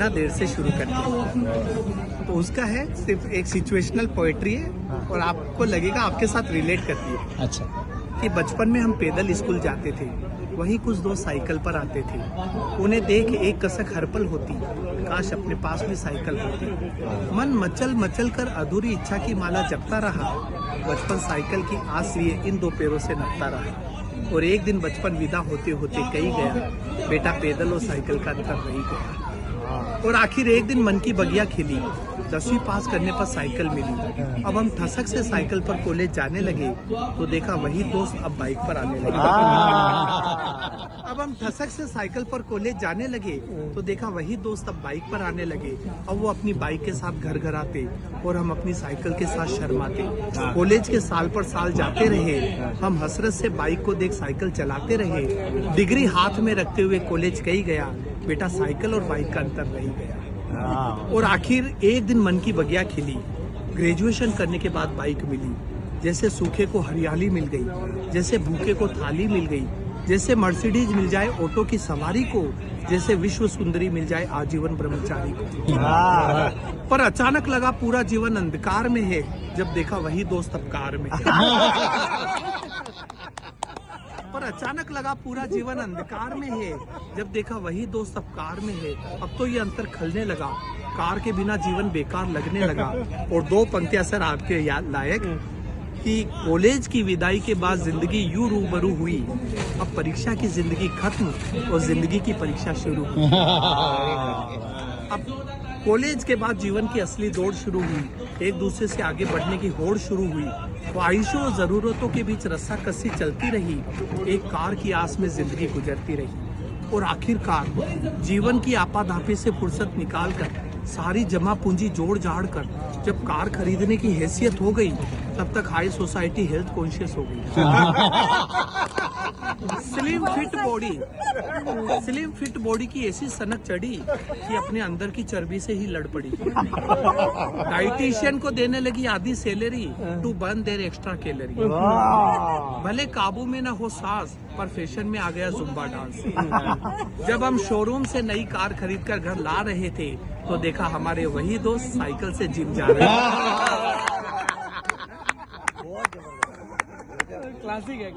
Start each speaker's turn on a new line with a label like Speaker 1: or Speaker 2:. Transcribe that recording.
Speaker 1: बिना देर से शुरू करते हैं। तो उसका है सिर्फ एक सिचुएशनल पोएट्री है और आपको लगेगा आपके साथ रिलेट करती है।
Speaker 2: अच्छा।
Speaker 1: कि बचपन में हम पैदल स्कूल जाते थे, वहीं कुछ दोस्त साइकिल पर आते थे। उन्हें देख एक कसक हर पल होती, काश अपने पास भी साइकिल होती। मन मचल मचल कर अधूरी इच्छा की माला जपता रहा। बचपन साइकिल की आस लिए इन दो पैरों से नपता रहा। और एक दिन बचपन विदा होते होते कही गया, बेटा पैदल और साइकिल का अंतर रही गया। और आखिर एक दिन मन की बगिया खिली, 10वीं पास करने पर साइकिल मिली। अब हम ठसक से साइकिल पर कॉलेज जाने लगे तो देखा वही दोस्त अब बाइक पर आने लगे। अब हम ठसक से साइकिल पर कॉलेज जाने लगे तो देखा वही दोस्त अब बाइक पर आने लगे। अब वो अपनी बाइक के साथ घर घर आते और हम अपनी साइकिल के साथ शर्माते। कॉलेज के साल पर साल जाते रहे, हम हसरत से बाइक को देख साइकिल चलाते रहे। डिग्री हाथ में रखते हुए कॉलेज कही गया, बेटा साइकिल और बाइक का अंतर रही गया। और आखिर एक दिन मन की बगिया खिली, ग्रेजुएशन करने के बाद बाइक मिली। जैसे सूखे को हरियाली मिल गई, जैसे भूखे को थाली मिल गई, जैसे मर्सिडीज मिल जाए ऑटो की सवारी को, जैसे विश्व सुंदरी मिल जाए आजीवन ब्रह्मचारी को। पर अचानक लगा पूरा जीवन अंधकार में है, जब देखा वही दोस्त अब कार में। पर अचानक लगा पूरा जीवन अंधकार में है, जब देखा वही दोस्त अब कार में है। अब तो ये अंतर खलने लगा, कार के बिना जीवन बेकार लगने लगा। और दो पंक्तियां सर आपके याद लायक कि कॉलेज की विदाई के बाद जिंदगी यूं रूबरू हुई, अब परीक्षा की जिंदगी खत्म और जिंदगी की परीक्षा शुरू हुई। अब कॉलेज के बाद जीवन की असली दौड़ शुरू हुई, एक दूसरे से आगे बढ़ने की होड़ शुरू हुई। ख्वाहिशों और जरूरतों के बीच रस्साकसी चलती रही, एक कार की आस में जिंदगी गुजरती रही। और आखिरकार जीवन की आपाधापी से फुर्सत निकाल कर, सारी जमा पूंजी जोड़ जाड़ कर जब कार खरीदने की हैसियत हो गई, तब तक हाई सोसाइटी हेल्थ कॉन्शियस हो गई। स्लिम फिट बॉडी की ऐसी सनक चढ़ी कि अपने अंदर की चर्बी से ही लड़ पड़ी। डाइटिशियन को देने लगी आधी salary to burn their extra calorie. भले काबू में न हो सांस, पर फैशन में आ गया जुम्बा डांस। जब हम शोरूम से नई कार खरीद कर घर ला रहे थे तो देखा हमारे वही दोस्त साइकिल से जिम जा रहे थे।
Speaker 2: क्लासिक है।